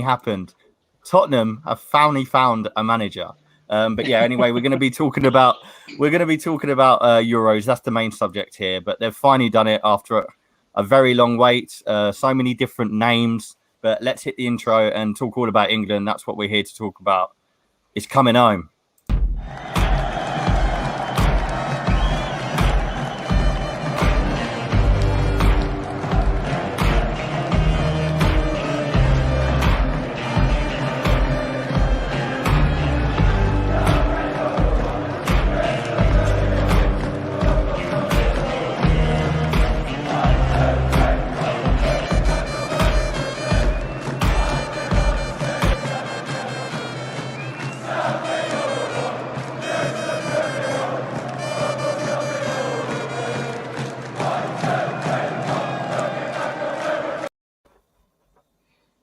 happened. Tottenham have finally found a manager. But yeah, anyway, we're going to be talking about Euros. That's the main subject here. But they've finally done it after a very long wait. So many different names. But let's hit the intro and talk all about England. That's what we're here to talk about. It's coming home.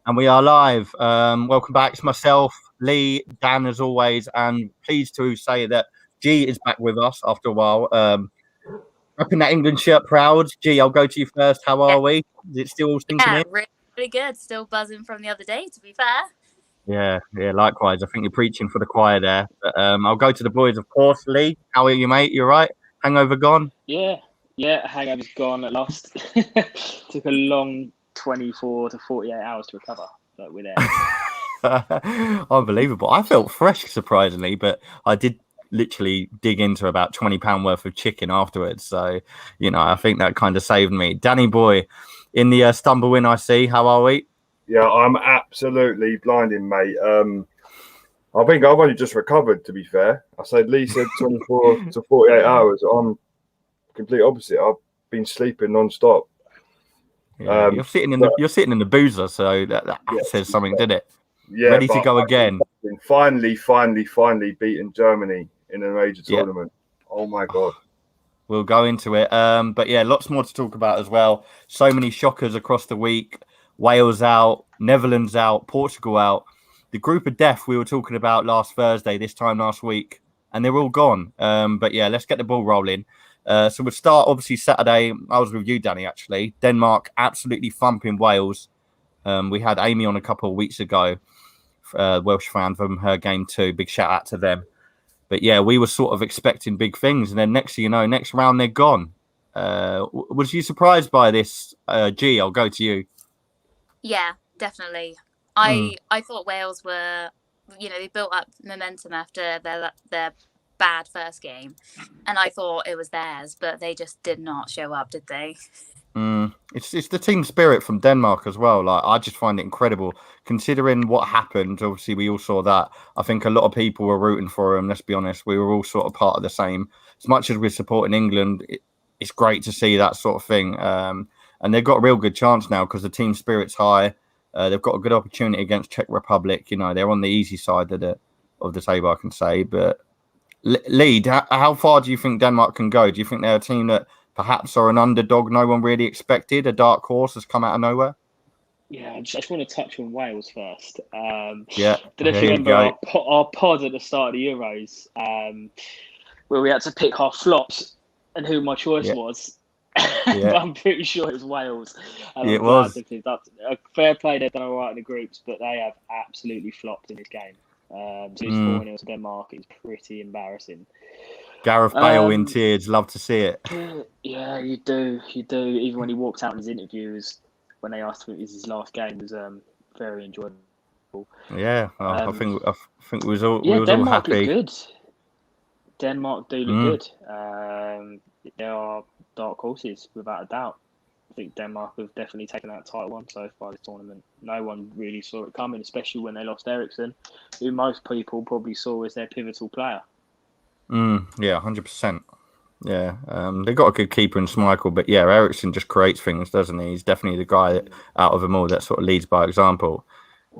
And we are live. Welcome back. It's myself, Lee, Dan, as always, and pleased to say that G is back with us after a while. Up in that England shirt, proud. G, I'll go to you first. How are we? Is it still sinking in? Really good. Still buzzing from the other day, to be fair. Yeah, likewise. I think you're preaching for the choir there. But, I'll go to the boys, of course. Lee, how are you, mate? You all right? Hangover gone? Yeah, hangover's gone at last. Took a long 24 to 48 hours to recover, but we're there. Unbelievable. I felt fresh, surprisingly, but I did literally dig into about £20 worth of chicken afterwards. So, I think that kind of saved me. Danny boy, in the stumble in, I see. How are we? Yeah, I'm absolutely blinding, mate. I think I've only just recovered, to be fair. I said Lee said 24 to 48 hours. I'm complete opposite. I've been sleeping non-stop. Yeah, you're sitting in the boozer, so that says something, didn't it? Yeah, ready to go again. Finally beaten Germany in a major tournament. Oh my god. We'll go into it. But yeah, lots more to talk about as well. So many shockers across the week. Wales out, Netherlands out, Portugal out. The group of death we were talking about last Thursday, this time last week, and they're all gone. But yeah, let's get the ball rolling. So we'll start, obviously, Saturday. I was with you, Danny, actually. Denmark absolutely thumping Wales. We had Amy on a couple of weeks ago, Welsh fan from her game too. Big shout out to them. But yeah, we were sort of expecting big things. And then next thing you know, next round, they're gone. Was you surprised by this? G, I'll go to you. Yeah, definitely. I thought Wales were, they built up momentum after their bad first game, and I thought it was theirs, but they just did not show up, did they? It's the team spirit from Denmark as well. Like, I just find it incredible considering what happened. Obviously, we all saw that. I think a lot of people were rooting for them. Let's be honest, we were all sort of part of the same. As much as we're supporting England, it's great to see that sort of thing. And they've got a real good chance now because the team spirit's high. They've got a good opportunity against Czech Republic. They're on the easy side of the table, I can say. But Lee, how far do you think Denmark can go? Do you think they're a team that perhaps are an underdog no one really expected, a dark horse has come out of nowhere? Yeah, I just want to touch on Wales first. Yeah. Did you remember our pod at the start of the Euros where we had to pick our flops and who my choice was? But I'm pretty sure it was Wales. It was. Fair play, they've done all right in the groups, but they have absolutely flopped in this game. 4-0 to Denmark is pretty embarrassing. Gareth Bale in tears. Love to see it. Yeah, you do. Even when he walked out in his interviews, when they asked him if it was his last game, it was very enjoyable. Yeah, I think we was all Denmark happy. Look good. Denmark do look good. There are dark horses, without a doubt. I think Denmark have definitely taken that title on so far this tournament. No one really saw it coming, especially when they lost Eriksen, who most people probably saw as their pivotal player. Yeah, 100%. Yeah, they've got a good keeper in Schmeichel, but yeah, Eriksen just creates things, doesn't he? He's definitely the guy out of them all that sort of leads by example.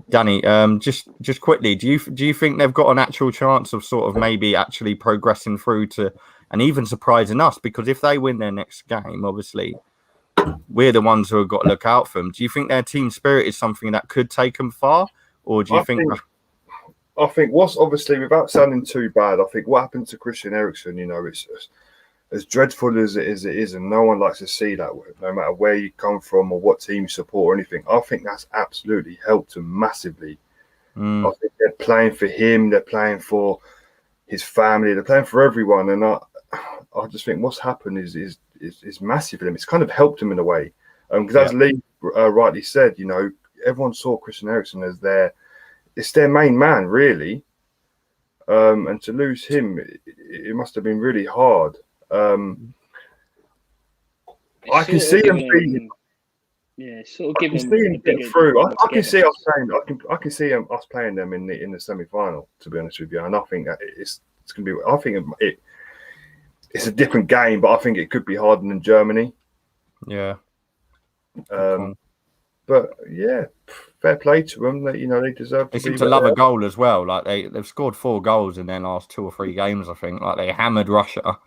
Danny, just quickly, do you think they've got an actual chance of sort of maybe actually progressing through to and even surprising us? Because if they win their next game, obviously, we're the ones who have got to look out for them. Do you think their team spirit is something that could take them far, or do you think? I think what's obviously, without sounding too bad, I think what happened to Christian Eriksen, as dreadful as it is, and no one likes to see that, no matter where you come from or what team you support or anything, I think that's absolutely helped him massively. I think they're playing for him, they're playing for his family, they're playing for everyone, and I just think what's happened is massive for them. It's kind of helped them in a way, because as Lee rightly said, you know, everyone saw Christian Eriksen as it's their main man, really, and to lose him, it must have been really hard. I can see them beating. Yeah, sort of I can see him getting through. I can see us playing. I can see us playing them in the semi-final. To be honest with you, and I think that it's going to be. I think it's a different game, but I think it could be harder than Germany. Yeah. But yeah, fair play to them. That, you know, they deserve. They seem to love a goal as well. Like they've scored 4 goals in their last 2 or 3 games. I think. Like they hammered Russia,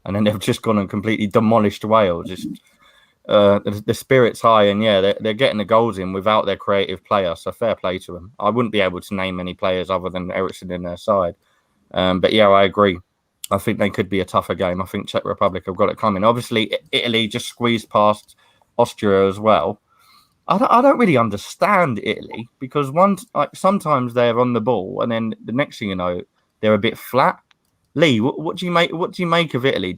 and then they've just gone and completely demolished Wales. Just. The spirit's high, and they're getting the goals in without their creative player, so fair play to them. I wouldn't be able to name any players other than Eriksen in their side, but yeah, I agree. I think they could be a tougher game. I think Czech Republic have got it coming. Obviously, Italy just squeezed past Austria as well. I don't really understand Italy, because sometimes they're on the ball, and then the next thing you know, they're a bit flat. Lee, what do you make? What do you make of Italy?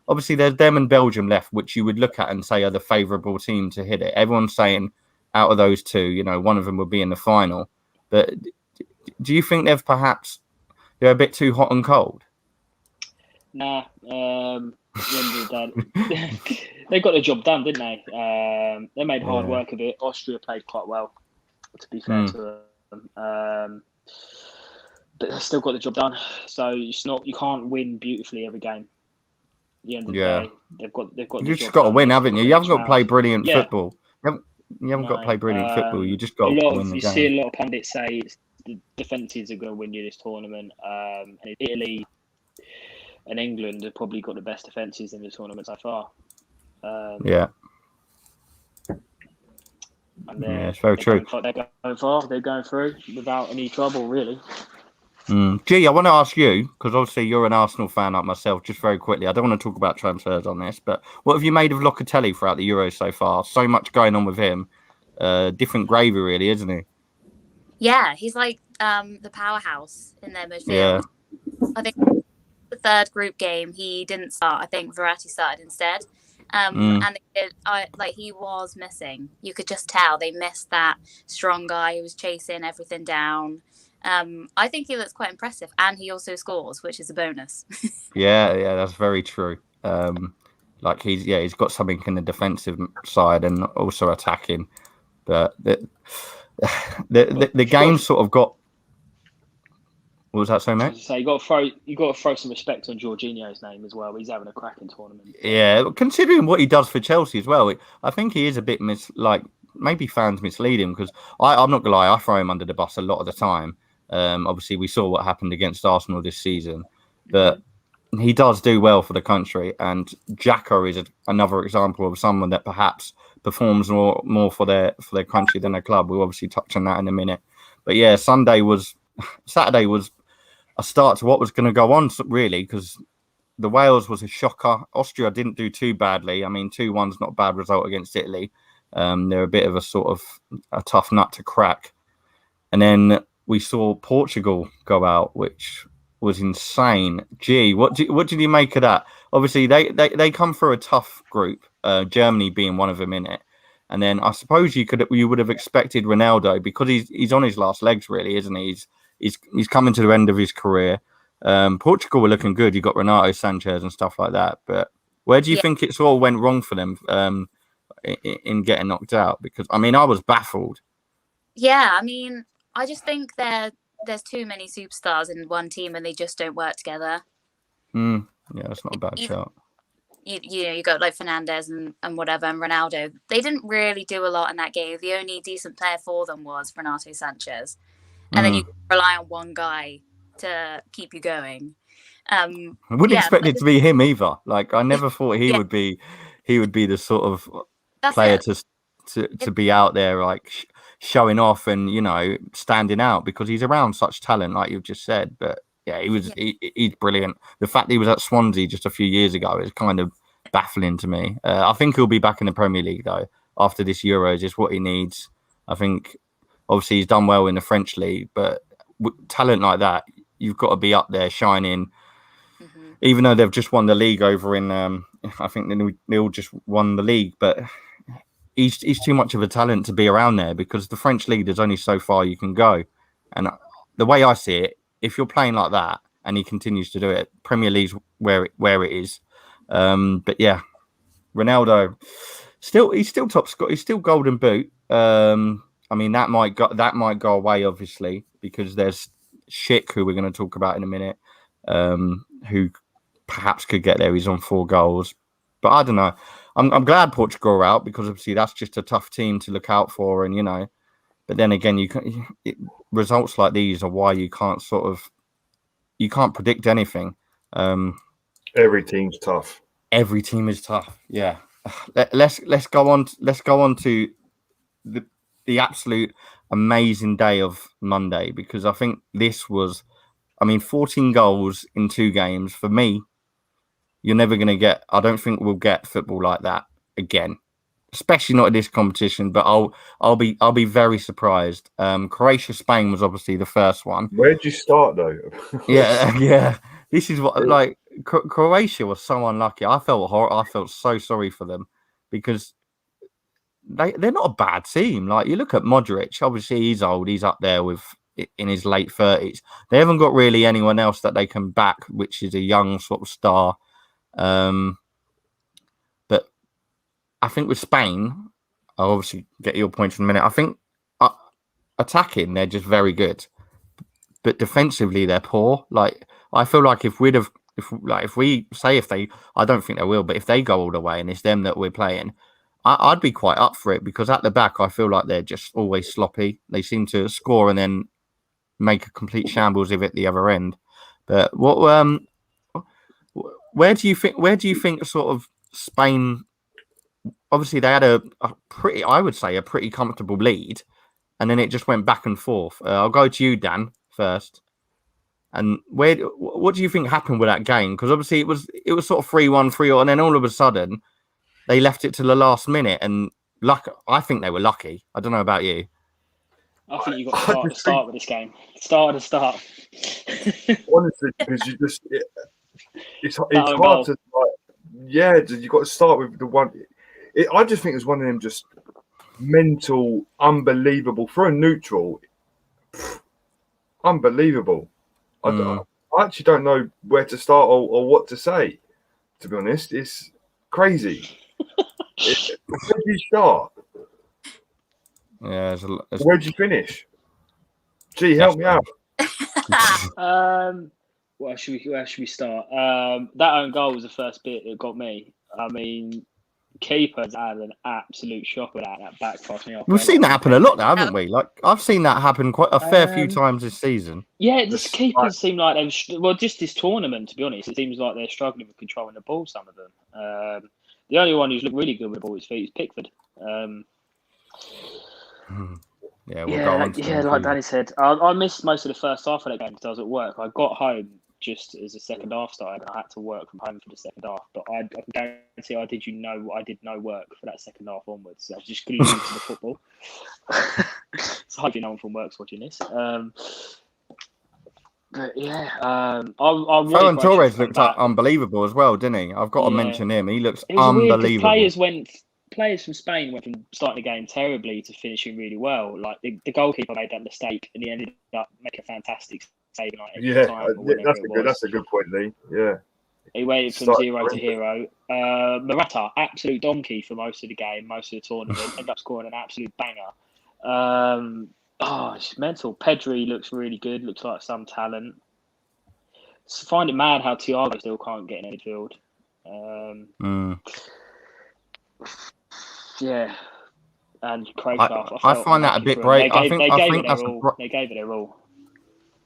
Obviously, there's them and Belgium left, which you would look at and say are the favourable team to hit it. Everyone's saying out of those 2, you know, one of them would be in the final. But do you think they're a bit too hot and cold? Nah. At the end of the day, they got the job done, didn't they? They made hard work of it. Austria played quite well, to be fair to them. But they still got the job done. So you can't win beautifully every game. At the end of the day, they've got. You just got to win, haven't you? You haven't got to play brilliant football. You haven't got to play brilliant football. You just got to win the game. You see a lot of pundits say the defences are going to win you this tournament. And Italy and England have probably got the best defences in the tournament so far. And it's very true. They're going far. They're going through without any trouble, really. Gee, I want to ask you, because obviously you're an Arsenal fan like myself, just very quickly. I don't want to talk about transfers on this, but what have you made of Locatelli throughout the Euros so far? So much going on with him. Different gravy, really, isn't he? Yeah, he's like the powerhouse in their midfield. Yeah. I think the 3rd group game, he didn't start. I think Verratti started instead. And he was missing. You could just tell they missed that strong guy who was chasing everything down. I think he looks quite impressive, and he also scores, which is a bonus. yeah, that's very true. He's got something in the defensive side and also attacking, but the game sort of got. What was that, so mate? So you got to throw some respect on Jorginho's name as well. He's having a cracking tournament. Yeah, considering what he does for Chelsea as well, I think he is a bit maybe fans mislead him, because I'm not gonna lie, I throw him under the bus a lot of the time. Obviously, we saw what happened against Arsenal this season, but he does do well for the country. And Xhaka is another example of someone that perhaps performs more for their country than their club. We'll obviously touch on that in a minute. But yeah, Saturday was a start to what was going to go on, really, because the Wales was a shocker. Austria didn't do too badly. I mean, 2-1's not a bad result against Italy. They're a bit of a tough nut to crack. And then we saw Portugal go out, which was insane. Gee, what did you make of that? Obviously, they come through a tough group, Germany being one of them in it. And then I suppose you would have expected Ronaldo, because he's on his last legs, really, isn't he? He's coming to the end of his career. Portugal were looking good. You got Renato Sanchez and stuff like that. But where do you think it all went wrong for them in getting knocked out? Because I mean, I was baffled. Yeah, I mean, I just think there's too many superstars in one team, and they just don't work together. Yeah, that's not a bad shot. You got like Fernandes and whatever, and Ronaldo. They didn't really do a lot in that game. The only decent player for them was Renato Sanchez, and then you rely on one guy to keep you going. I wouldn't expect it to be him either. Like, I never thought he would be the sort of player to be out there showing off and standing out, because he's around such talent, like you've just said. But Yeah, he's brilliant. The fact that he was at Swansea just a few years ago is kind of baffling to me. I think he'll be back in the Premier League though after this Euros. Is what he needs. I think obviously he's done well in the French league, but talent like that, you've got to be up there shining. Mm-hmm. Even though they've just won the league over in, I think they all just won the league, but he's too much of a talent to be around there because the French league, there's only so far you can go. And the way I see it, if you're playing like that and he continues to do it, Premier League's where it is. But yeah, Ronaldo, he's still top scorer. He's still Golden Boot. I mean, that might go away, obviously, because there's Schick, who we're going to talk about in a minute, who perhaps could get there. He's on 4 goals. But I don't know. I'm glad Portugal are out because, obviously, that's just a tough team to look out for. And, but then again, results like these are why you can't predict anything. Every team's tough. Every team is tough. Yeah. Let's go on to the absolute amazing day of Monday, because I think this was, 14 goals in 2 games. For me, you're never going to get, I don't think we'll get football like that again, especially not in this competition, but I'll be very surprised. Croatia, Spain was obviously the first one. Where'd you start though? Yeah. This is what, like, Croatia was so unlucky. I felt so sorry for them because they're not a bad team. Like, you look at Modric, obviously he's old, he's up there in his late 30s. They haven't got really anyone else that they can back, which is a young sort of star. But I think with Spain, I'll obviously get your points in a minute. I think attacking, they're just very good, but defensively they're poor. Like, I feel like if they, I don't think they will, but if they go all the way and it's them that we're playing, I'd be quite up for it, because at the back, I feel like they're just always sloppy. They seem to score and then make a complete shambles of it the other end. But where do you think sort of Spain? Obviously, they had a pretty comfortable lead, and then it just went back and forth. I'll go to you, Dan, first. And what do you think happened with that game? Because obviously it was sort of 3-1, 3-0, and then all of a sudden they left it to the last minute. And I think they were lucky. I don't know about you. I think you got to start with this game. Start. Honestly, because it's hard to, like, yeah. You got to start with the one. I just think it was one of them just mental, unbelievable for a neutral. Unbelievable. I actually don't know where to start or what to say. To be honest, it's crazy. Where do you start? Yeah, where do you finish? Gee, help me out. Where should we start? That own goal was the first bit that got me. I mean, keepers had an absolute shock with that. That back passed me off. We've seen that happen a lot, haven't we? Like, I've seen that happen quite a fair few times this season. Yeah, this keepers seem like just this tournament. To be honest, it seems like they're struggling with controlling the ball. Some of them. The only one who's looked really good with the ball at his feet is Pickford. Like Danny said, I missed most of the first half of that game because I was at work. I got home just as the second half started, and I had to work from home for the second half. But I can guarantee I did no work for that second half onwards. I was just glued to the football. So hopefully no one from work's watching this. But yeah, Ferran Torres looked unbelievable as well, didn't he? I've got to mention him. He looks unbelievable. Players from Spain went from starting the game terribly to finishing really well. Like the goalkeeper made that mistake and he ended up making a fantastic save. That's a good point, Lee. Yeah. He waited from 0 to hero. Morata, absolute donkey for most of the game, most of the tournament, ended up scoring an absolute banger. It's mental. Pedri looks really good. Looks like some talent. I find it mad how Thiago still can't get in any field. Yeah, and Croatia. I find that a bit brave. They gave it their all.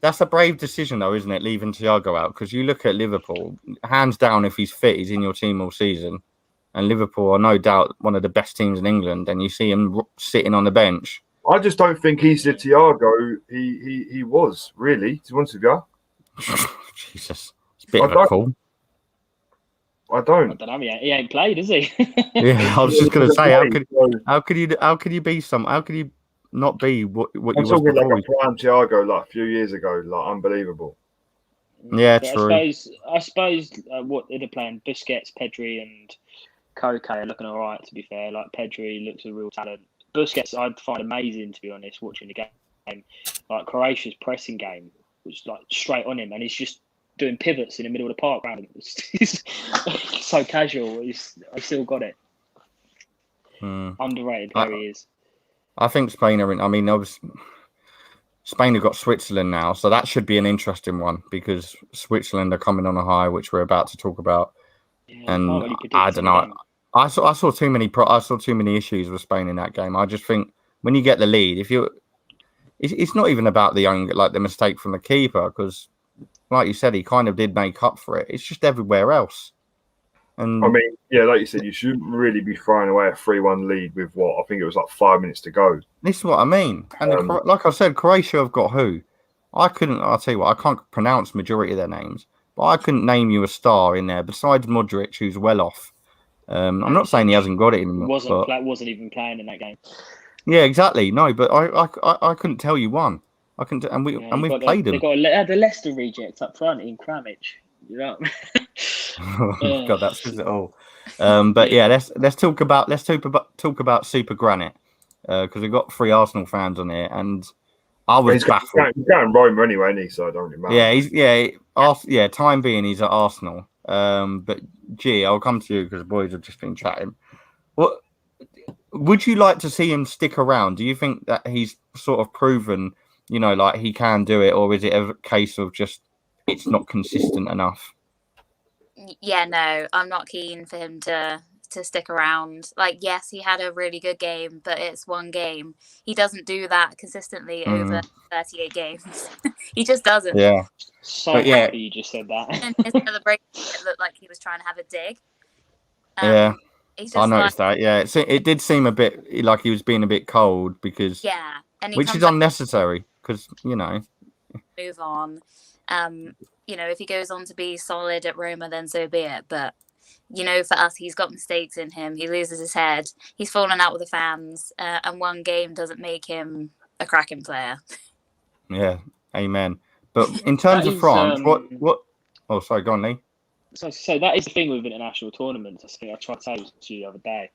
That's a brave decision, though, isn't it? Leaving Thiago out, because you look at Liverpool, hands down. If he's fit, he's in your team all season. And Liverpool are no doubt one of the best teams in England. And you see him sitting on the bench. I just don't think he's the Thiago he was, really, to be honest with you. Jesus, it's a bit of a call. I don't. I don't know. He ain't played, is he? Yeah, I was just going to say, how could you be how could you not be what you I'm was talking before? like a prime Thiago, like a few years ago, like unbelievable. Yeah, But true. I suppose what they're playing, Busquets, Pedri, and Koke are looking all right. To be fair, like Pedri looks a real talent. Busquets, I'd find amazing, to be honest, watching the game. Like Croatia's pressing game was like straight on him, and he's just doing pivots in the middle of the park around him. He's so casual. He's still got it. Underrated player he is. I think Spain are in. I mean, Spain have got Switzerland now, so that should be an interesting one because Switzerland are coming on a high, which we're about to talk about. Yeah, And can't really predict I don't know. them. I saw too many issues with Spain in that game. I just think when you get the lead, it's not even about the mistake from the keeper because, like you said, he kind of did make up for it. It's just everywhere else. And I mean, yeah, like you said, you shouldn't really be throwing away a 3-1 lead with what I think it was like 5 minutes to go. This is what I mean. And like I said, Croatia have got who? I'll tell you what, I can't pronounce majority of their names, but I couldn't name you a star in there besides Modric, who's well off. I'm not saying he hasn't got it anymore. Wasn't even playing in that game. Yeah, exactly. No, but I couldn't tell you one. I couldn't, and we've played him. They got the Leicester reject up front in Kramich. You know. God, that says it all. But yeah, let's talk about Super Granite because we've got 3 Arsenal fans on here, and I was baffled. He's going Roma anyway, isn't he? So I don't really matter. Yeah, time being he's at Arsenal. But gee, I'll come to you because the boys have just been chatting. What would you like to see him stick around? Do you think that he's sort of proven, like he can do it, or is it a case of just it's not consistent enough? Yeah, no, I'm not keen for him to stick around. Like, yes, he had a really good game, but it's one game. He doesn't do that consistently over 38 games. He just doesn't. Yeah. Happy you just said that. And his celebration, it looked like he was trying to have a dig. Yeah. I noticed that. Yeah, it did seem a bit like he was being a bit cold because which is unnecessary because move on. If he goes on to be solid at Roma, then so be it. But for us, he's got mistakes in him. He loses his head. He's fallen out with the fans, and one game doesn't make him a cracking player. Yeah, amen. But in terms of France, what? Oh, sorry, go on, Lee. So that is the thing with international tournaments. I think I tried to say this to you the other day.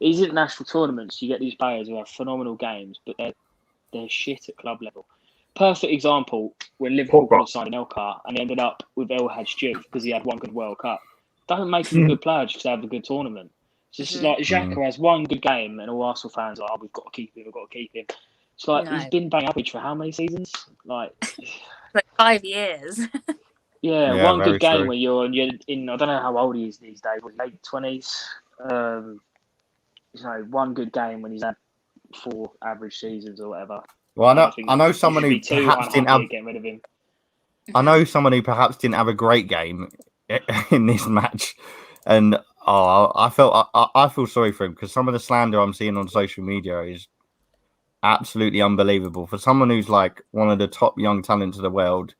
These international tournaments, you get these players who have phenomenal games, but they're shit at club level. Perfect example when Liverpool could have signed an Elcar and he ended up with El Hadj Diouf because he had one good World Cup. Don't make him a good player just to have a good tournament. It's just like Xhaka has one good game and all Arsenal fans are like, we've got to keep him. It's like he's been bang average for how many seasons? Like 5 years. Yeah, one good game when you're in. I don't know how old he is these days. Late 20s. One good game when he's had 4 average seasons or whatever. Well, I know someone who perhaps didn't have. Getting rid of him. I know someone who perhaps didn't have a great game in this match, and I feel sorry for him because some of the slander I'm seeing on social media is absolutely unbelievable for someone who's like one of the top young talents of the world.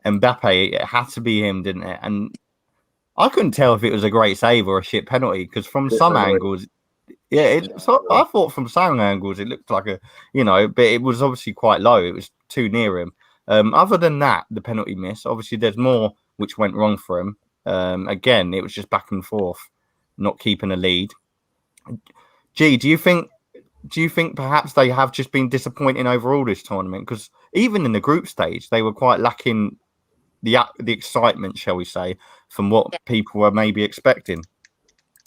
Mbappe, it had to be him, didn't it? And I couldn't tell if it was a great save or a shit penalty because from some angles, I thought from some angles it looked like but it was obviously quite low. It was too near him. Other than that, the penalty miss, obviously there's more which went wrong for him. Again, it was just back and forth, not keeping a lead. Gee, do you think perhaps they have just been disappointing overall this tournament? Because even in the group stage, they were quite lacking the excitement, shall we say, from what people were maybe expecting.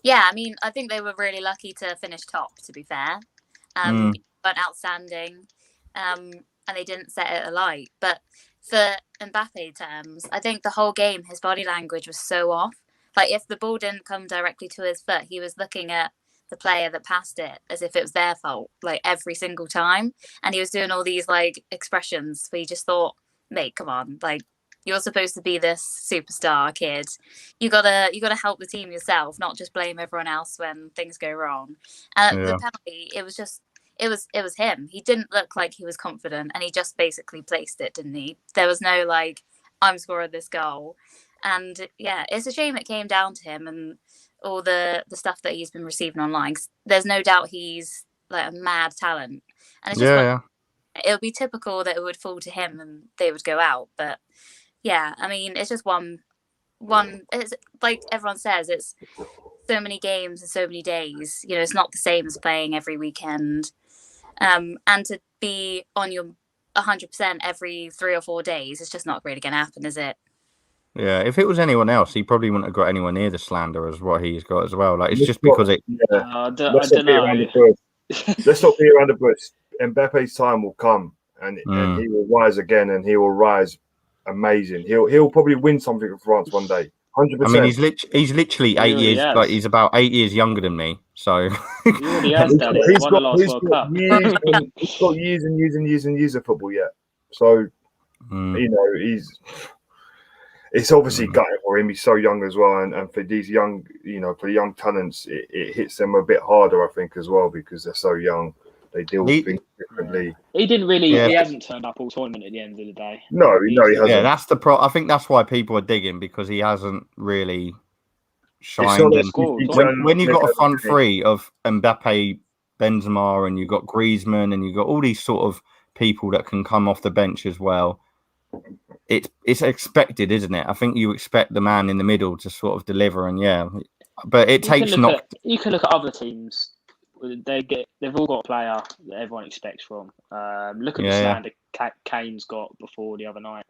Yeah, I mean, I think they were really lucky to finish top, to be fair. But outstanding, and they didn't set it alight. But for Mbappe terms, I think the whole game, his body language was so off. Like, if the ball didn't come directly to his foot, he was looking at the player that passed it as if it was their fault, like every single time. And he was doing all these like expressions where you just thought, mate, come on, like you're supposed to be this superstar kid. You gotta help the team yourself, not just blame everyone else when things go wrong. And the penalty, it was him. He didn't look like he was confident, and he just basically placed it, didn't he? There was no like I'm scoring this goal. And yeah, it's a shame it came down to him and all the stuff that he's been receiving online. 'Cause there's no doubt he's like a mad talent, and it's just Yeah, it would be typical that it would fall to him and they would go out. But yeah, I mean, it's just one. It's like everyone says, it's so many games and so many days. You know, it's not the same as playing every weekend. And to be on your 100% every 3 or 4 days, it's just not really going to happen, is it? yeah. If it was anyone else, he probably wouldn't have got anywhere near the slander as what he's got as well. Like it's just because it. Yeah. I Let's don't not beat around know. the bush. Let's not beat around the bush. Mbappe's time will come, and he will rise again, and he will rise amazing. He'll probably win something for France one day. 100%. I mean, he's literally He 8 already years. has. Like he's about 8 years younger than me. So He already has done it. Won the last World Cup. He's got years and years and years and years of football yet. So you know, it's obviously gutting for him. He's so young as well, and for these young, you know, for the young talents, it hits them a bit harder, I think, as well, because they're so young. They deal with things differently. He didn't really. Yeah. He hasn't turned up all tournament at the end of the day. No, he hasn't. yeah, that's the I think that's why people are digging, because he hasn't really It's shined. not And scored. when you've got a front three of Mbappe, Benzema, and you've got Griezmann, and you've got all these sort of people that can come off the bench as well, it's expected, isn't it? I think you expect the man in the middle to sort of deliver, and yeah, but it takes You can look at other teams. They've all got a player that everyone expects from. Look at the slander Kane's got before the other night.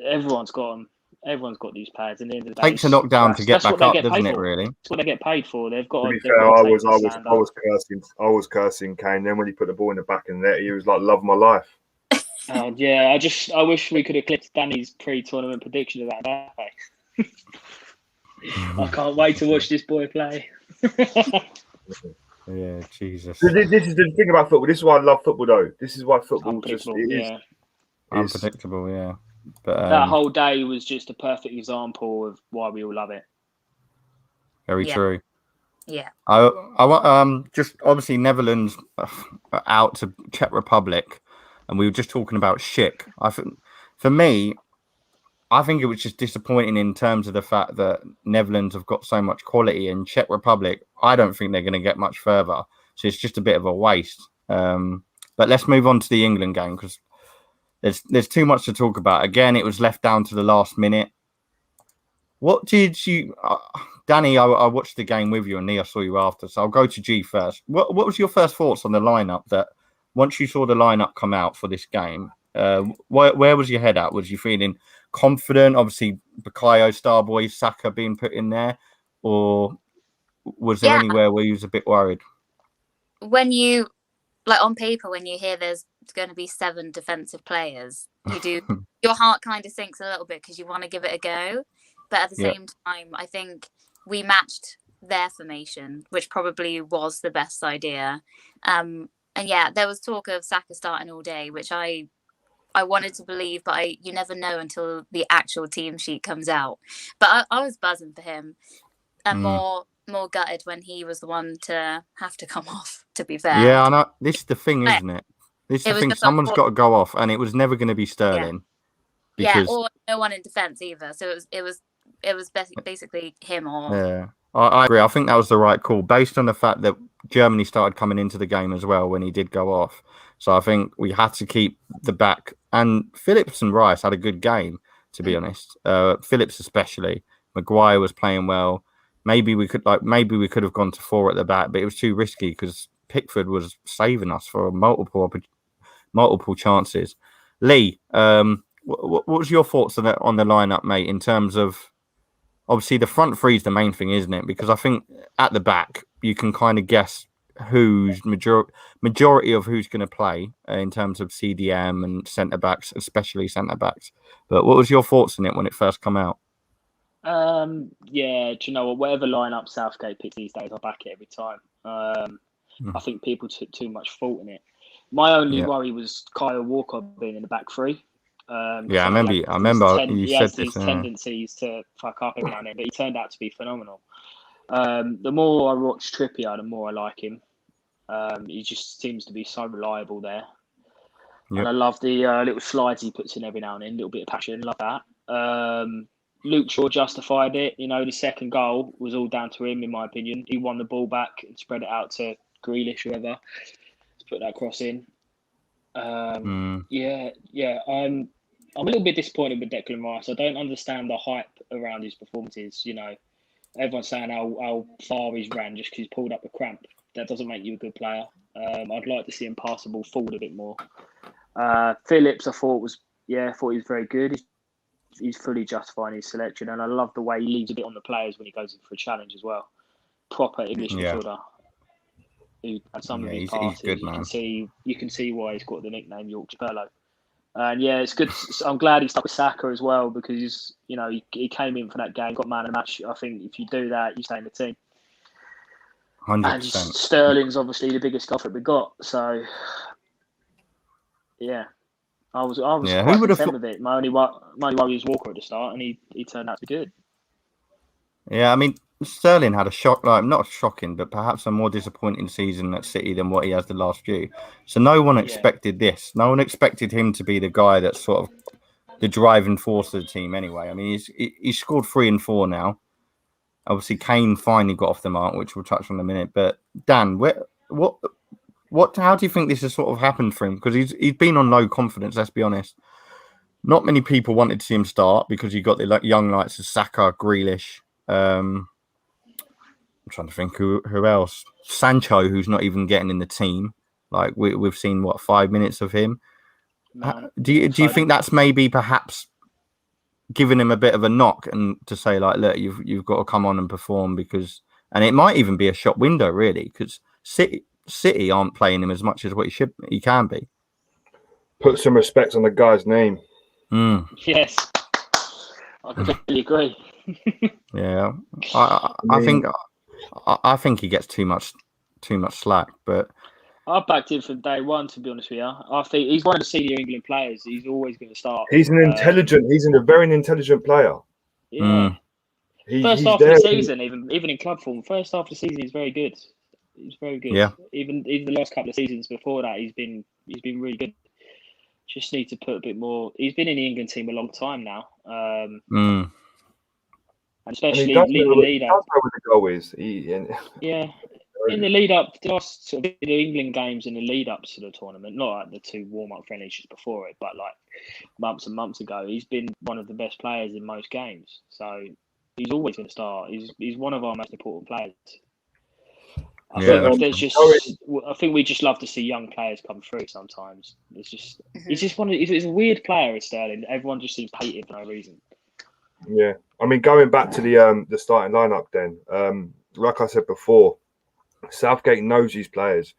Everyone's got them. Everyone's got these players. And the end of the day, takes a knockdown to get back up, doesn't it? Really, that's what they get paid for. They've got. To be fair, I was cursing Kane. Then when he put the ball in the back of the net, he was like, "Love my life." Yeah, I wish we could have clipped Danny's pre-tournament prediction of that. I can't wait to watch this boy play. yeah, Jesus. This is the thing about football. This is why I love football, though. This is why football just is unpredictable. Yeah, but that whole day was just a perfect example of why we all love it. Very true. Yeah. I want just obviously Netherlands out to Czech Republic. And we were just talking about Schick. For me, I think it was just disappointing in terms of the fact that Netherlands have got so much quality, and Czech Republic, I don't think they're going to get much further. So it's just a bit of a waste. But let's move on to the England game, because there's too much to talk about. Again, it was left down to the last minute. What did you, Danny? I watched the game with you, and Nia saw you after. So I'll go to G first. What was your first thoughts on the lineup that? Once you saw the lineup come out for this game, where was your head at? Was you feeling confident? Obviously, Bukayo, Starboy, Saka being put in there, or was there anywhere where you was a bit worried? When you, like on paper, when you hear there's going to be 7 defensive players, your heart kind of sinks a little bit because you want to give it a go. But at the same time, I think we matched their formation, which probably was the best idea. And yeah, there was talk of Saka starting all day, which I wanted to believe, but you never know until the actual team sheet comes out. But I was buzzing for him, and more gutted when he was the one to have to come off, to be fair. Yeah, I know. This is the thing, isn't it? This is the thing. Someone's got to go off, and it was never going to be Sterling. Yeah, or no one in defence either. So it was basically him or... Yeah. I agree. I think that was the right call, based on the fact that Germany started coming into the game as well when he did go off. So I think we had to keep the back. And Phillips and Rice had a good game, to be honest. Phillips especially. Maguire was playing well. Maybe we could have gone to 4 at the back, but it was too risky because Pickford was saving us for multiple chances. Lee, what was your thoughts on the lineup, mate? In terms of, obviously, the front three is the main thing, isn't it? Because I think at the back, you can kind of guess who's majority of who's going to play in terms of CDM and centre-backs, especially centre-backs. But what was your thoughts on it when it first came out? Yeah, do you know what? Whatever lineup Southgate picks these days, I back it every time. I think people took too much fault in it. My only worry was Kyle Walker being in the back three. I remember he has these tendencies to fuck up every now and then, but he turned out to be phenomenal. The more I watch Trippier, the more I like him. He just seems to be so reliable there. And I love the little slides he puts in every now and then, a little bit of passion, love that. Luke Shaw justified it. You know, the second goal was all down to him, in my opinion. He won the ball back and spread it out to Grealish, whoever, to put that cross in. Yeah. I'm a little bit disappointed with Declan Rice. I don't understand the hype around his performances. You know, everyone's saying how far he's ran just because he's pulled up a cramp. That doesn't make you a good player. I'd like to see him pass the ball forward a bit more. Phillips, I thought he was very good. He's fully justifying his selection, and I love the way he leaves a bit on the players when he goes in for a challenge as well. Proper English midfielder. Who had some of his passes. Good, you can see why he's got the nickname Yorkshire Bello. And yeah, it's good. I'm glad he stuck with Saka as well because he came in for that game, got man of the match. I think if you do that, you stay in the team. 100%. And Sterling's obviously the biggest offer we got. So yeah, I was quite content with it. My only worry was Walker at the start, and he turned out to be good. Yeah, I mean, Sterling had not shocking, but perhaps a more disappointing season at City than what he has the last few. So no one expected this. No one expected him to be the guy that's sort of the driving force of the team anyway. I mean, he's scored 3 and 4 now. Obviously, Kane finally got off the mark, which we'll touch on in a minute. But Dan, how do you think this has sort of happened for him? Because he's been on low confidence, let's be honest. Not many people wanted to see him start because you got the young lights of Saka, Grealish. I'm trying to think who else. Sancho, who's not even getting in the team. Like we've seen 5 minutes of him. Do you think that's maybe perhaps giving him a bit of a knock and to say like, look, you've got to come on and perform and it might even be a shop window really because City aren't playing him as much as what he can be. Put some respect on the guy's name. Yes, I completely agree. Yeah, I think he gets too much slack, but I backed him from day one. To be honest with you, I think he's one of the senior England players. He's always going to start. He's a very intelligent player. Yeah. First half of the season, even in club form, first half of the season, he's very good. He's very good. Yeah. Even the last couple of seasons before that, he's been really good. Just need to put a bit more. He's been in the England team a long time now. And especially leading the lead up. That's where the goal is. In the lead up, the last sort of the England games in the lead up to the tournament, not like the 2 warm up friendlies just before it, but like months and months ago, he's been one of the best players in most games. So he's always going to start. He's one of our most important players. I think we just love to see young players come through. Sometimes he's a weird player, Sterling. Everyone just seems to hate him for no reason. Yeah, I mean, going back to the starting lineup, then, like I said before, Southgate knows his players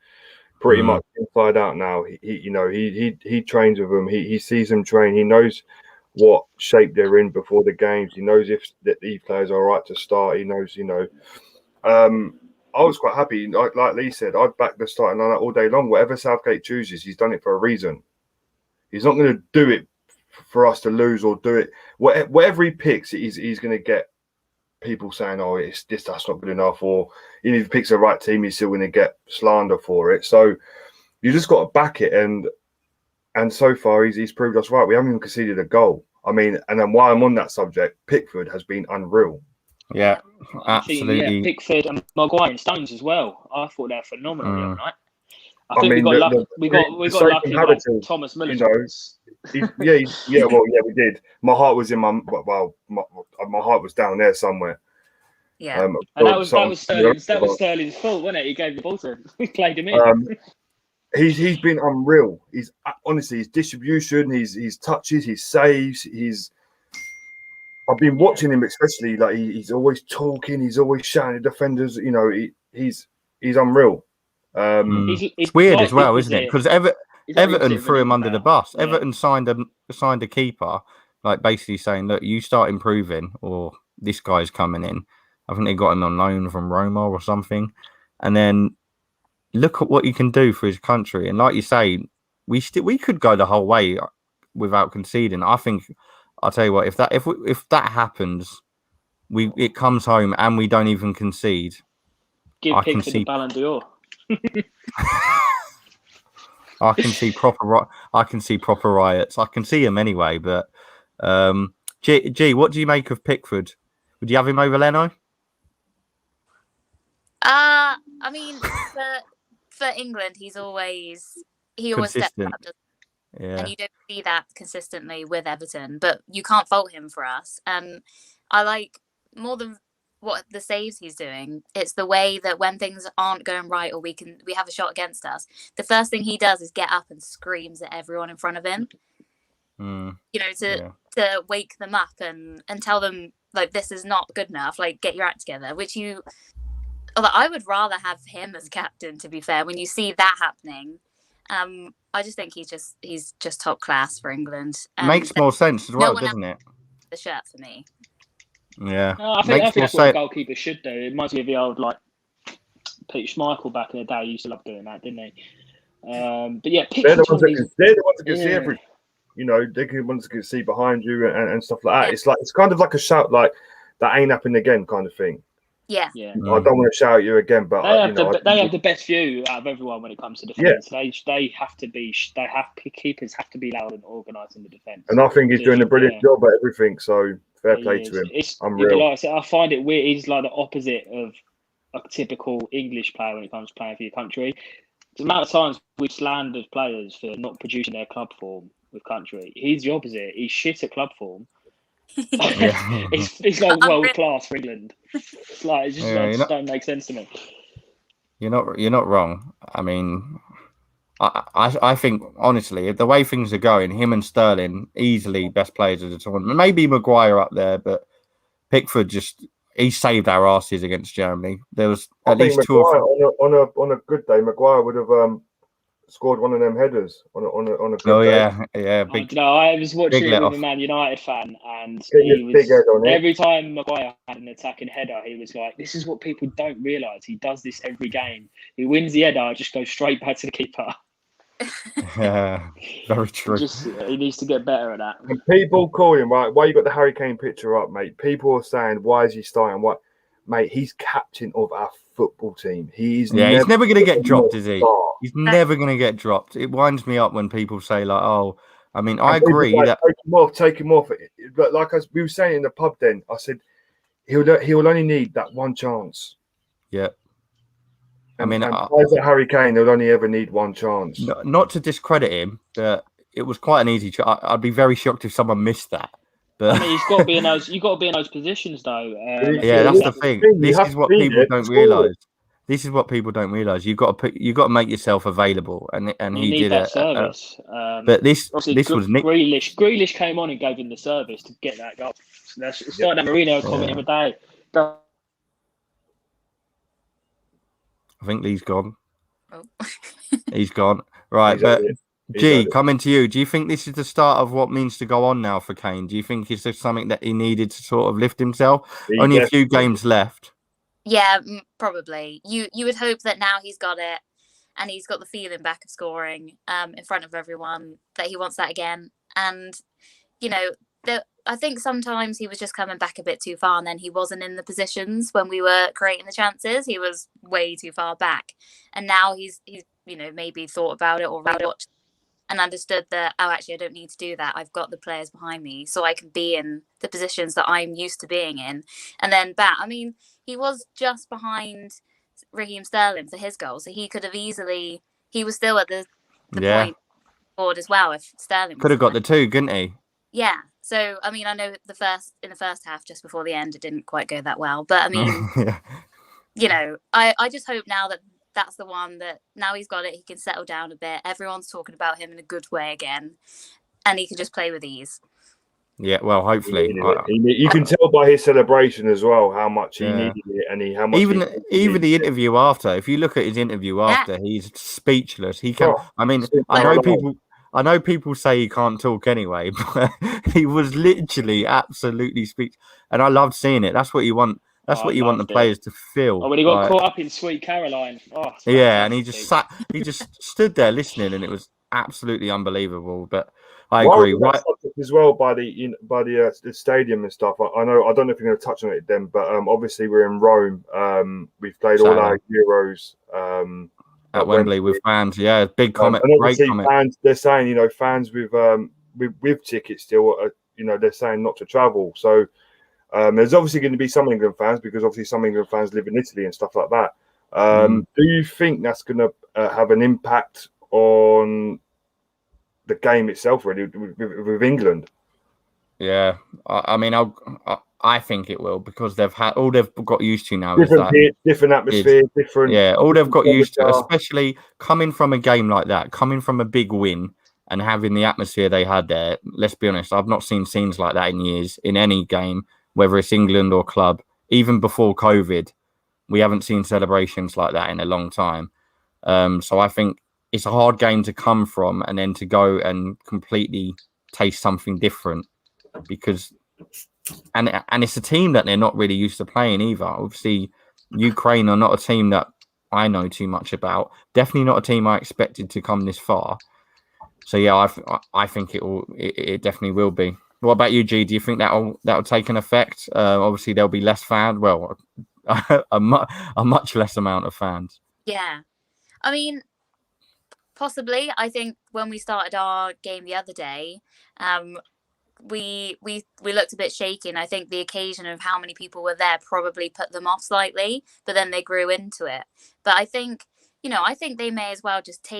pretty much inside out now. He trains with them. He sees them train. He knows what shape they're in before the games. He knows if these players are all right to start. He knows, I was quite happy. Like Lee said, I'd back the starting lineup all day long. Whatever Southgate chooses, he's done it for a reason. He's not going to do it for us to lose or do it. Whatever he picks, he's going to get people saying, "Oh, that's not good enough," or if he picks the right team, he's still going to get slander for it. So you just got to back it, and so far he's proved us right. We haven't even conceded a goal. I mean, and then while I'm on that subject, Pickford has been unreal. Yeah, absolutely. Pickford and Maguire and Stones as well. I thought they're phenomenal the other night. I think we got lucky. We got lucky with Thomas Muller. We did. My heart was in my heart was down there somewhere. Yeah, and that was Sterling's fault, wasn't it? He gave the ball to him. He played him in. He's been unreal. He's honestly his distribution, his touches, his saves. I've been watching him, especially like he's always talking. He's always shouting at defenders. He's unreal. It's weird as well, isn't it? Because Everton threw him under the bus. Yeah. Everton signed a keeper, like basically saying, "Look, you start improving, or this guy's coming in." I think they got him on loan from Roma or something, and then look at what he can do for his country. And like you say, we could go the whole way without conceding. I think I'll tell you what, if that happens, it comes home and we don't even concede. Give Pickford the Ballon d'Or. I can see proper riots. I can see them anyway. But G, what do you make of Pickford? Would you have him over Leno? I mean, for England, he always steps Consistent. up, Yeah. and you don't see that consistently with Everton. But you can't fault him for us. And I like more than what the saves he's doing. It's the way that when things aren't going right or we have a shot against us, the first thing he does is get up and screams at everyone in front of him. You know, to wake them up and tell them like this is not good enough. Like get your act together. I would rather have him as captain. To be fair, when you see that happening, I just think he's just top class for England. Makes more sense as well, doesn't it? The shirt for me. Yeah, no, I think that's what a goalkeeper should do. It reminds me of the old like Peter Schmeichel back in the day. He used to love doing that, didn't he? But yeah, they're the ones that can see everything. You know, they're the ones that can see behind you and stuff like that. Yeah. It's kind of like a shout, like that ain't happening again kind of thing. Yeah. I don't want to shout at you again, but they have the best view out of everyone when it comes to defence. Yeah. Keepers have to be loud and organised in the defence. And I think he's doing a brilliant job at everything. So fair play to him. Unreal. Like I said, I find it weird. He's like the opposite of a typical English player when it comes to playing for your country. The amount of times we've slandered players for not producing their club form with country. He's the opposite. He's shit at club form. It's like world class for England. It's like it just don't make sense to me. You're not wrong. I mean, I think honestly, the way things are going, him and Sterling easily best players of the tournament. Maybe Maguire up there, but Pickford he saved our asses against Germany. There was at least Maguire, on a good day, Maguire would have scored one of them headers on a good day. Yeah. I was watching it with a Man United fan, and every time Maguire had an attacking header, he was like, "This is what people don't realise. He does this every game. He wins the header, just goes straight back to the keeper." Yeah, very true. He needs to get better at that. And people call him, right? Why you got the Harry Kane picture up, mate? People are saying, "Why is he starting?" What, mate? He's captain of our football team. He's never going to get dropped, is he? He's never going to get dropped. It winds me up when people say, like, "Oh, I mean, I agree that take him off." But like we were saying in the pub, then I said he'll only need that one chance. Yeah. And players like Harry Kane, they'll only ever need one chance. Not to discredit him, but it was quite an easy chance. I'd be very shocked if someone missed that. But I mean, you've got to be in those. You've got to be in those positions, though. That's the thing. This is what people don't realise. This is what people don't realise. You've got to make yourself available, and he did that service. But this was Nick Grealish. Grealish came on and gave him the service to get that goal. So it's like that Mourinho comment the other day. I think Lee's gone. Oh. He's gone. Right, G, coming to you. Do you think this is the start of what means to go on now for Kane? Do you think it's just something that he needed to sort of lift himself? Only a few games left. Yeah, probably. You would hope that now he's got it and he's got the feeling back of scoring in front of everyone, that he wants that again. And, you know, I think sometimes he was just coming back a bit too far, and then he wasn't in the positions when we were creating the chances. He was way too far back. And now he's maybe thought about it or watched and understood that, actually, I don't need to do that. I've got the players behind me, so I can be in the positions that I'm used to being in. And then he was just behind Raheem Sterling for his goal, so he could have easily. He was still at the point forward as well. If Sterling could have got the two, couldn't he? Yeah. So I mean, I know in the first half, just before the end, it didn't quite go that well. But I mean, you know, I just hope now that that's the one that now he's got it, he can settle down a bit. Everyone's talking about him in a good way again, and he can just play with ease. Yeah, well, hopefully. You can tell by his celebration as well how much he needed it, and how much even the interview after. If you look at his interview after, he's speechless. He can. I know people say he can't talk anyway, but he was literally absolutely speechless, and I loved seeing it. That's what you want. That's what you want the players to feel. Oh, when he got caught up in Sweet Caroline. Oh, yeah, and he just stood there listening, and it was absolutely unbelievable. But I agree. Right as well by the stadium and stuff. I know. I don't know if you're going to touch on it then, but obviously we're in Rome. We've played all our Euros. at Wembley with fans. Yeah, big comment, and great obviously comment. fans, they're saying, fans with tickets still, they're saying not to travel. So there's obviously going to be some England fans, because obviously some England fans live in Italy and stuff like that. Do you think that's going to have an impact on the game itself, really, with England? Yeah, I think it will, because they've got used to now Different is that pitch, different atmosphere, different. Yeah, all they've got used to, temperature. especially coming from a game like that, coming from a big win and having the atmosphere they had there. Let's be honest, I've not seen scenes like that in years in any game, whether it's England or club. Even before COVID, we haven't seen celebrations like that in a long time. So I think it's a hard game to come from and then to go and completely taste something different, because and it's a team that they're not really used to playing either. Obviously, Ukraine are not a team that I know too much about. Definitely not a team I expected to come this far. So yeah, I think it definitely will be. What about you, G? Do you think that'll take an effect? Obviously, there'll be less fans. Well, a much less amount of fans. Yeah, I mean, possibly. I think when we started our game the other day, we looked a bit shaky, and I think the occasion of how many people were there probably put them off slightly, but then they grew into it. But I think they may as well just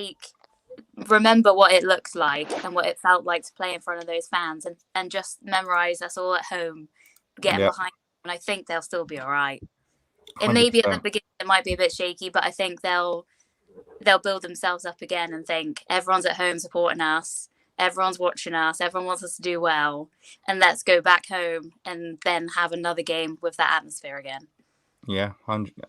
remember what it looked like and what it felt like to play in front of those fans, and just memorize us all at home getting behind them, and I think they'll still be all right. It may be at the beginning, it might be a bit shaky, but I think they'll build themselves up again and think everyone's at home supporting us, everyone's watching us, everyone wants us to do well, and let's go back home and then have another game with that atmosphere again. Yeah,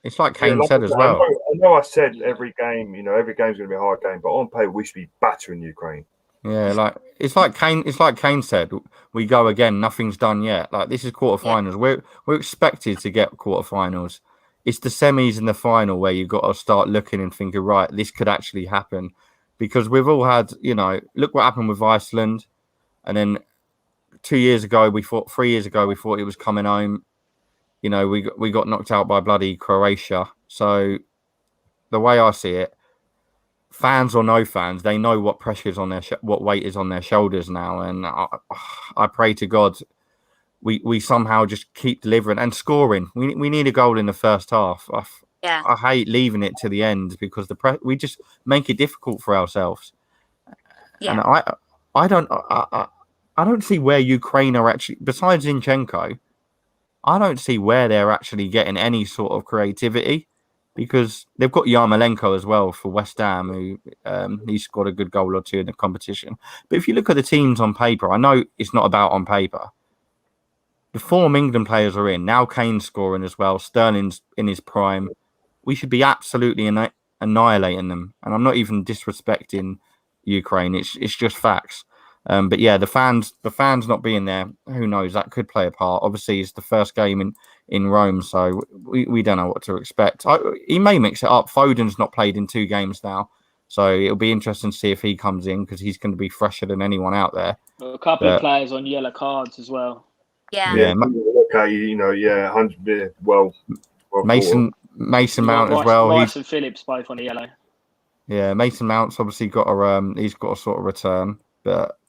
it's like Kane said as well. I know I said every game, every game's going to be a hard game, but on paper we should be battering Ukraine. Yeah, it's like Kane said, we go again, nothing's done yet. Like, this is quarterfinals. Yeah. We're expected to get quarterfinals. It's the semis and the final where you've got to start looking and thinking, right, this could actually happen. Because we've all had, look what happened with Iceland. And then 3 years ago, we thought it was coming home. We got knocked out by bloody Croatia. So the way I see it, fans or no fans, they know what pressure's on what weight is on their shoulders now. And I pray to God we somehow just keep delivering and scoring. We need a goal in the first half. I hate leaving it to the end, because we just make it difficult for ourselves. Yeah. And I don't see where Ukraine are actually, besides Zinchenko, I don't see where they're actually getting any sort of creativity, because they've got Yarmolenko as well for West Ham, who he scored a good goal or two in the competition. But if you look at the teams on paper, I know it's not about on paper. The form England players are in now. Kane's scoring as well. Sterling's in his prime. We should be absolutely annihilating them. And I'm not even disrespecting Ukraine. It's just facts. But yeah, the fans not being there, who knows? That could play a part. Obviously, it's the first game in Rome, so we don't know what to expect. He may mix it up. Foden's not played in 2 games now, so it'll be interesting to see if he comes in, because he's going to be fresher than anyone out there. A couple of players on yellow cards as well. Yeah. Okay, 100. Well, Mason Mount as well. Rice and Phillips both on the yellow. Yeah, Mason Mount's obviously got he's got a sort of return, but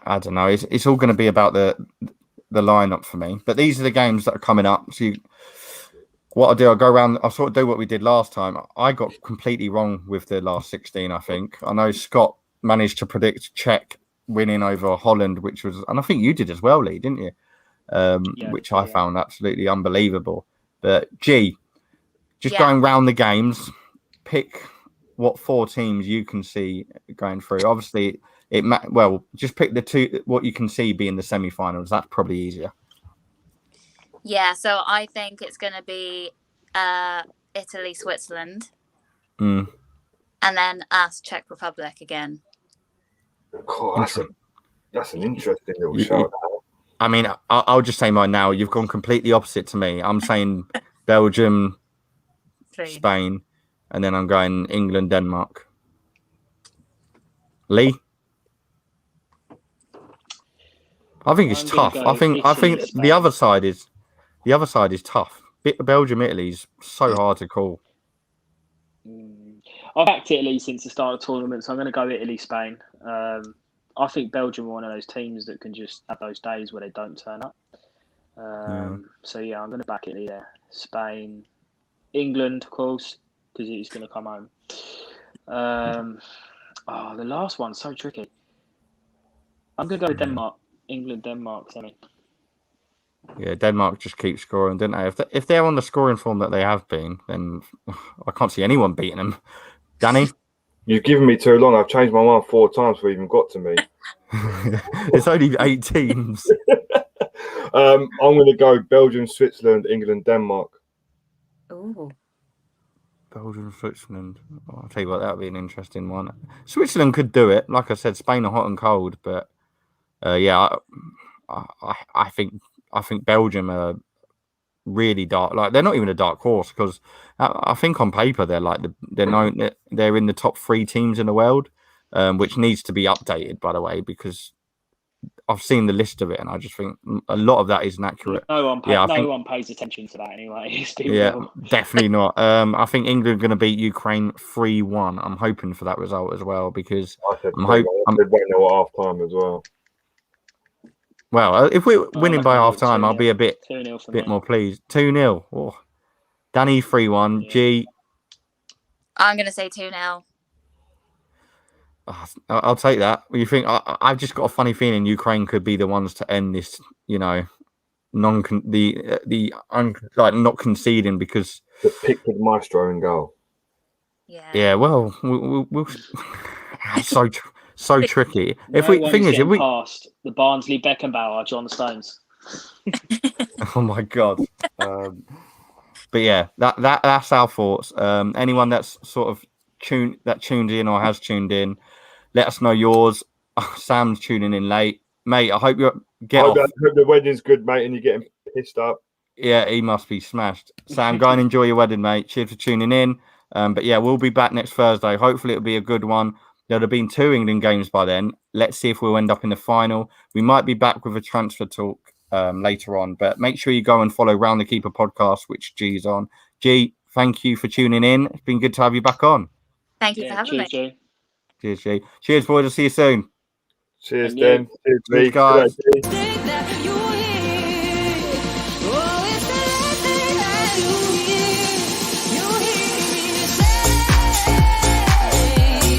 I don't know. It's all going to be about the lineup for me. But these are the games that are coming up. So what I'll do, I'll go around. I'll sort of do what we did last time. I got completely wrong with the last 16. I think I know Scott managed to predict Czech winning over Holland, which was, and I think you did as well, Lee, didn't you? Which I found absolutely unbelievable. But G, going round the games, pick what 4 teams you can see going through. Obviously, just pick the 2 what you can see being the semi-finals. That's probably easier. Yeah, so I think it's going to be Italy, Switzerland, and then us, Czech Republic again. Oh, that's an interesting little show. I mean, I'll just say mine now. You've gone completely opposite to me. I'm saying Belgium, 3. Spain, and then I'm going England, Denmark. Lee? I think it's tough. I think the other side is tough. Belgium, Italy is so hard to call. I've backed Italy since the start of the tournament, so I'm going to go Italy, Spain. I think Belgium are one of those teams that can just have those days where they don't turn up. So yeah, I'm going to back Italy there. Spain, England, of course, because he's going to come home. The last one's so tricky. I'm going to go with Denmark. England, Denmark, semi. Yeah, Denmark just keep scoring, don't they? If they're on the scoring form that they have been, then I can't see anyone beating them. Danny? You've given me too long. I've changed my mind 4 times before you even got to me. It's only 8 teams. I'm going to go Belgium, Switzerland, England, Denmark. Ooh. Belgium, Switzerland. Oh, I'll tell you what, that would be an interesting one. Switzerland could do it. Like I said, Spain are hot and cold, but I think Belgium are really dark. Like they're not even a dark horse because I think on paper they're in the top 3 teams in the world, which needs to be updated, by the way, because I've seen the list of it and I just think a lot of that isn't accurate. No one pays attention to that anyway. Definitely not. I think England are going to beat Ukraine 3-1. I'm hoping for that result as well because I said 1-0 at half time as well. Well, if we're winning by half time, I'll be a bit more pleased. 2-0. Oh. Danny 3-1. Yeah. G. I'm going to say 2-0. I'll take that. You think I've just got a funny feeling Ukraine could be the ones to end this, not conceding because the Pickford Maestro in goal. Yeah. Well, we'll so tricky. Past the Barnsley Beckenbauer, John Stones. Oh my God. But yeah, that's our thoughts. Anyone that's sort of tuned in or has tuned in, let us know yours. Sam's tuning in late, mate. I hope you get off. I hope the wedding's good, mate, and you're getting pissed up. Yeah, he must be smashed. Sam, go and enjoy your wedding, mate. Cheers for tuning in. But yeah, we'll be back next Thursday. Hopefully, it'll be a good one. There'll have been 2 England games by then. Let's see if we'll end up in the final. We might be back with a transfer talk later on, but make sure you go and follow Round the Keeper podcast, which G's on. G, thank you for tuning in. It's been good to have you back on. Thank you for having me. G. Cheers, G. Cheers, boys. I'll see you soon. Cheers, Dan. Cheers, guys.